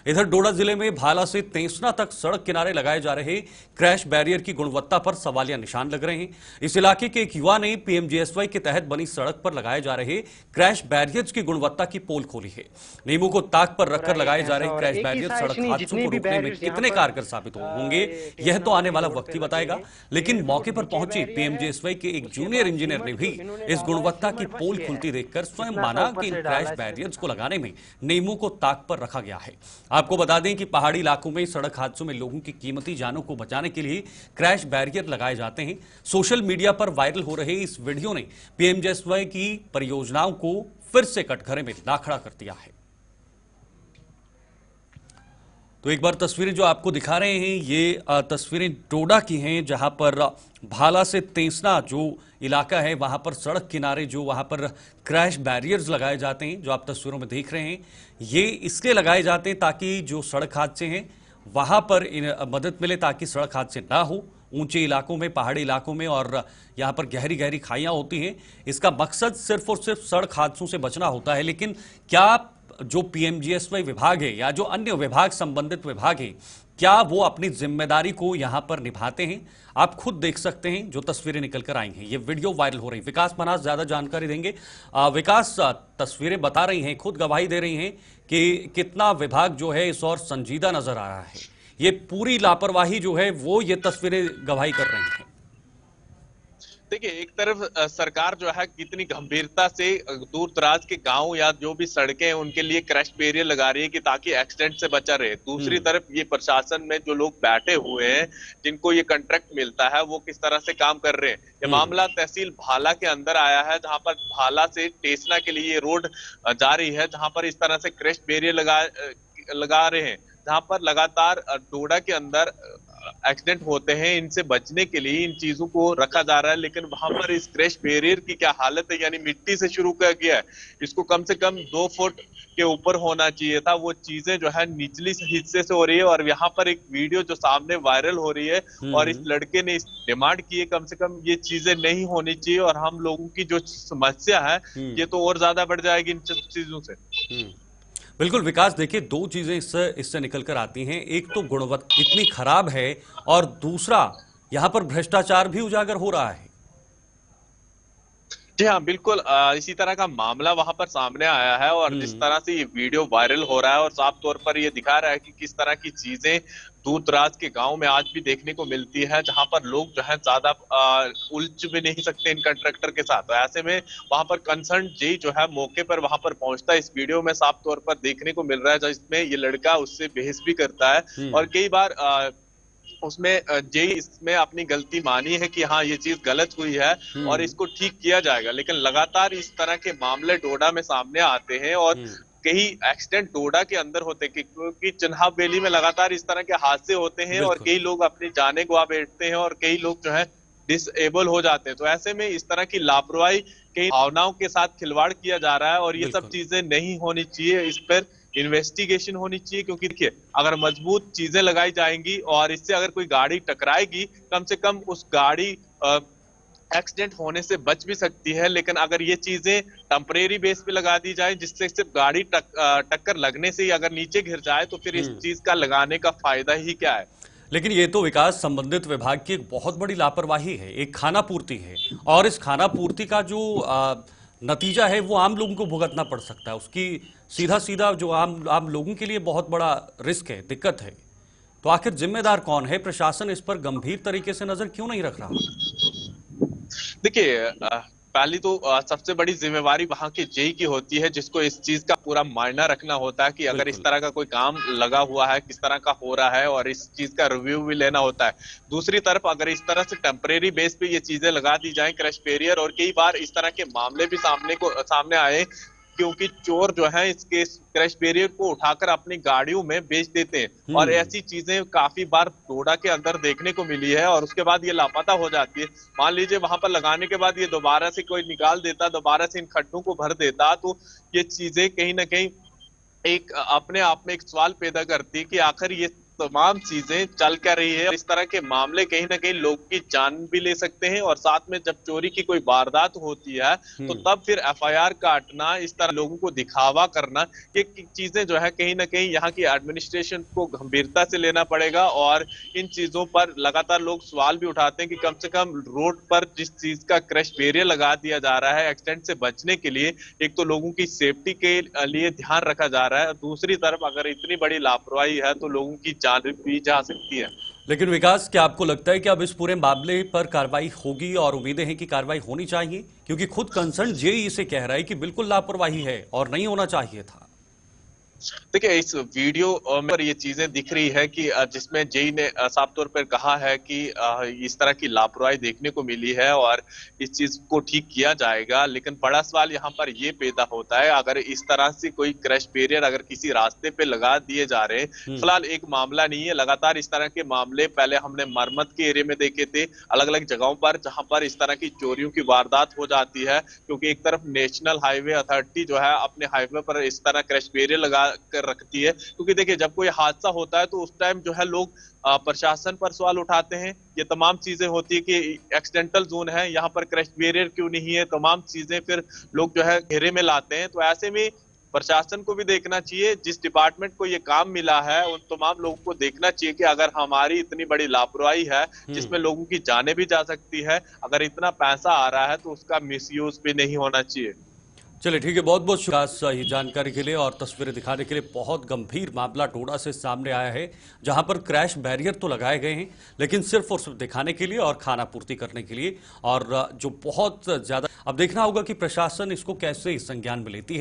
इधर डोडा जिले में भाला से तेंसना तक सड़क किनारे लगाए जा रहे क्रैश बैरियर की गुणवत्ता पर सवालिया निशान लग रहे हैं। इस इलाके के एक युवा ने पीएमजीएसवाई के तहत बनी सड़क पर लगाए जा रहे क्रैश बैरियर्स की गुणवत्ता की पोल खोली है। नींबू को ताक पर रखकर लगाए जा रहे क्रैश बैरियर सड़क हादसों को रोकने में कितने कारगर साबित होंगे, यह तो आने वाला वक्त ही बताएगा। लेकिन मौके पर पहुंचे पीएमजीएसवाई के एक जूनियर इंजीनियर ने भी इस गुणवत्ता की पोल खुलती देखकर स्वयं माना कि इन क्रैश बैरियर्स को लगाने में नींबू को ताक पर रखा गया है। आपको बता दें कि पहाड़ी इलाकों में सड़क हादसों में लोगों की कीमती जानों को बचाने के लिए क्रैश बैरियर लगाए जाते हैं। सोशल मीडिया पर वायरल हो रहे इस वीडियो ने पीएमजीएसवाई की परियोजनाओं को फिर से कटघरे में ला खड़ा कर दिया है। तो एक बार तस्वीरें जो आपको दिखा रहे हैं, ये तस्वीरें डोडा की हैं, जहां पर भाला से तेंसना जो इलाका है वहां पर सड़क किनारे जो वहां पर क्रैश बैरियर्स लगाए जाते हैं, जो आप तस्वीरों में देख रहे हैं, ये इसलिए लगाए जाते हैं ताकि जो सड़क हादसे हैं वहां पर मदद मिले, ताकि सड़क हादसे ना हो। ऊंचे इलाकों में, पहाड़ी इलाकों में और यहाँ पर गहरी गहरी खाइयां होती हैं। इसका मकसद सिर्फ और सिर्फ सड़क हादसों से बचना होता है। लेकिन क्या जो पीएमजीएसवाई विभाग है या जो अन्य विभाग, संबंधित विभाग है, क्या वो अपनी जिम्मेदारी को यहां पर निभाते हैं? आप खुद देख सकते हैं जो तस्वीरें निकल कर आई हैं, ये वीडियो वायरल हो रही है। विकास मनास ज्यादा जानकारी देंगे। विकास, तस्वीरें बता रही हैं, खुद गवाही दे रही हैं कि कितना विभाग जो है इस और संजीदा नजर आ रहा है। ये पूरी लापरवाही जो है वो ये तस्वीरें गवाही कर रही हैं। देखिए, एक तरफ सरकार जो है कितनी गंभीरता से दूर दराज के गांव या जो भी सड़कें हैं उनके लिए क्रैश बैरियर लगा रही है कि ताकि एक्सीडेंट से बचा रहे। दूसरी तरफ ये प्रशासन में जो लोग बैठे हुए हैं, जिनको ये कॉन्ट्रैक्ट मिलता है, वो किस तरह से काम कर रहे हैं। ये मामला तहसील भाला के अंदर आया है, जहां पर भाला से टेसना के लिए ये रोड जा रही है, जहां पर इस तरह से क्रैश बैरियर लगा रहे हैं, जहां पर लगातार डोडा के अंदर एक्सीडेंट होते हैं। इनसे बचने के लिए इन चीजों को रखा जा रहा है, लेकिन वहां पर इस क्रैश बैरियर की क्या हालत है, यानी मिट्टी से शुरू किया गया है, इसको कम से कम 2 फुट के ऊपर होना चाहिए था। वो चीजें जो है निचली हिस्से से हो रही है और यहाँ पर एक वीडियो जो सामने वायरल हो रही है और इस लड़के ने इस डिमांड की है कम से कम ये चीजें नहीं होनी चाहिए और हम लोगों की जो समस्या है ये तो और ज्यादा बढ़ जाएगी इन चीजों से। बिल्कुल विकास, देखिए दो चीजें इससे निकल कर आती हैं। एक तो गुणवत्ता इतनी खराब है और दूसरा यहां पर भ्रष्टाचार भी उजागर हो रहा है। जी हाँ, बिल्कुल। इसी तरह का मामला वहां पर सामने आया है और जिस तरह से ये वीडियो वायरल हो रहा है और साफ तौर पर ये दिखा रहा है कि किस तरह की चीजें दूर दराज के गांव में आज भी देखने को मिलती है, जहां पर लोग जो है ज्यादा उलझ भी नहीं सकते इन कॉन्ट्रैक्टर के साथ। तो ऐसे में वहां पर कंसर्न जेई जो है मौके पर वहां पर पहुंचता है। इस वीडियो में साफ तौर पर देखने को मिल रहा है जिसमें ये लड़का उससे बहस भी करता है और कई बार उसमें जेई इसमें अपनी गलती मानी है कि हाँ ये चीज गलत हुई है और इसको ठीक किया जाएगा। लेकिन लगातार इस तरह के मामले डोडा में सामने आते हैं और कई एक्सीडेंट डोडा के अंदर होते हैं, क्योंकि चिन्हाव वैली में लगातार इस तरह के हादसे होते हैं और कई लोग अपनी जानें गंवा बैठते हैं और कई लोग जो है डिसेबल हो जाते हैं। तो ऐसे में इस तरह की लापरवाही, कई भावनाओं के साथ खिलवाड़ किया जा रहा है और ये सब चीजें नहीं होनी चाहिए। इस पर इन्वेस्टिगेशन होनी चाहिए, क्योंकि देखिए अगर मजबूत चीजें लगाई जाएंगी और इससे अगर कोई गाड़ी टकराएगी, कम से कम उस गाड़ी एक्सीडेंट होने से बच भी सकती है। लेकिन अगर ये चीजें टेम्परेरी बेस पे लगा दी जाए जिससे सिर्फ गाड़ी टक्कर लगने से ही अगर नीचे गिर जाए, तो फिर इस चीज का लगाने का फायदा ही क्या है। लेकिन ये तो विकास संबंधित विभाग की एक बहुत बड़ी लापरवाही है, एक खाना पूर्ति है और इस खाना पूर्ति का जो नतीजा है वो आम लोगों को भुगतना पड़ सकता है। उसकी सीधा सीधा जो आम लोगों के लिए बहुत बड़ा रिस्क है, दिक्कत है। तो आखिर जिम्मेदार कौन है? प्रशासन इस पर गंभीर तरीके से नजर क्यों नहीं रख रहा? देखिए, पहली तो सबसे बड़ी जिम्मेवारी वहां के जेई की होती है, जिसको इस चीज का पूरा मायना रखना होता है कि अगर इस तरह का कोई काम लगा हुआ है, किस तरह का हो रहा है और इस चीज का रिव्यू भी लेना होता है। दूसरी तरफ अगर इस तरह से टेम्परेरी बेस पे ये चीजें लगा दी जाएं क्रैश बैरियर, और कई बार इस तरह के मामले भी सामने आए क्योंकि चोर जो है इसके क्रैश बैरियर को उठाकर अपनी गाड़ियों में बेच देते हैं और ऐसी चीजें काफी बार डोडा के अंदर देखने को मिली है और उसके बाद ये लापता हो जाती है। मान लीजिए वहां पर लगाने के बाद ये दोबारा से कोई निकाल देता, दोबारा से इन खड्डों को भर देता, तो ये चीजें कहीं ना कहीं एक अपने आप में एक सवाल पैदा करती है कि आखिर ये तमाम चीजें चल कर रही है। इस तरह के मामले कहीं ना कहीं लोग की जान भी ले सकते हैं, और साथ में जब चोरी की कोई वारदात होती है तो तब फिर एफआईआर काटना, इस तरह लोगों को दिखावा करना, ये चीजें जो है कहीं ना कहीं यहाँ की एडमिनिस्ट्रेशन को गंभीरता से लेना पड़ेगा। और इन चीजों पर लगातार लोग सवाल भी उठाते हैं कि कम से कम रोड पर जिस चीज का क्रैश बैरियर लगा दिया जा रहा है एक्सीडेंट से बचने के लिए, एक तो लोगों की सेफ्टी के लिए ध्यान रखा जा रहा है, दूसरी तरफ अगर इतनी बड़ी लापरवाही है तो लोगों की जान भी जा सकती है। लेकिन विकास, क्या आपको लगता है कि अब इस पूरे मामले पर कार्रवाई होगी और उम्मीदें हैं कि कार्रवाई होनी चाहिए? क्योंकि खुद कंसर्न जेई इसे कह रहा है कि बिल्कुल लापरवाही है और नहीं होना चाहिए था। देखिए, इस वीडियो पर ये चीजें दिख रही है कि जिसमें जेई ने साफ तौर पर कहा है कि इस तरह की लापरवाही देखने को मिली है और इस चीज को ठीक किया जाएगा। लेकिन बड़ा सवाल यहाँ पर ये पैदा होता है, अगर इस तरह से कोई क्रैश बैरियर अगर किसी रास्ते पे लगा दिए जा रहे हैं, फिलहाल एक मामला नहीं है, लगातार इस तरह के मामले पहले हमने मरम्मत के एरिया में देखे थे, अलग अलग जगहों पर जहां पर इस तरह की चोरियों की वारदात हो जाती है। क्योंकि एक तरफ नेशनल हाईवे अथॉरिटी जो है अपने हाईवे पर इस तरह क्रैश बैरियर लगा कर रखती है, क्योंकि देखिए जब कोई हादसा होता है तो उस टाइम जो है लोग प्रशासन पर सवाल उठाते हैं। ये तमाम चीजें होती है कि एक्सीडेंटल जोन है, यहाँ पर क्रैश बैरियर क्यों नहीं है, तमाम चीजें फिर लोग जो है घेरे में लाते हैं। तो ऐसे में प्रशासन को भी देखना चाहिए, जिस डिपार्टमेंट को ये काम मिला है उन तमाम लोगों को देखना चाहिए कि अगर हमारी इतनी बड़ी लापरवाही है जिसमें लोगों की जानें भी जा सकती है, अगर इतना पैसा आ रहा है तो उसका मिसयूज भी नहीं होना चाहिए। चलिए ठीक है, बहुत बहुत शुक्रिया ये जानकारी के लिए और तस्वीरें दिखाने के लिए। बहुत गंभीर मामला टोडा से सामने आया है, जहां पर क्रैश बैरियर तो लगाए गए हैं लेकिन सिर्फ और सिर्फ दिखाने के लिए और खाना पूर्ति करने के लिए, और जो बहुत ज्यादा अब देखना होगा कि प्रशासन इसको कैसे संज्ञान में लेती है।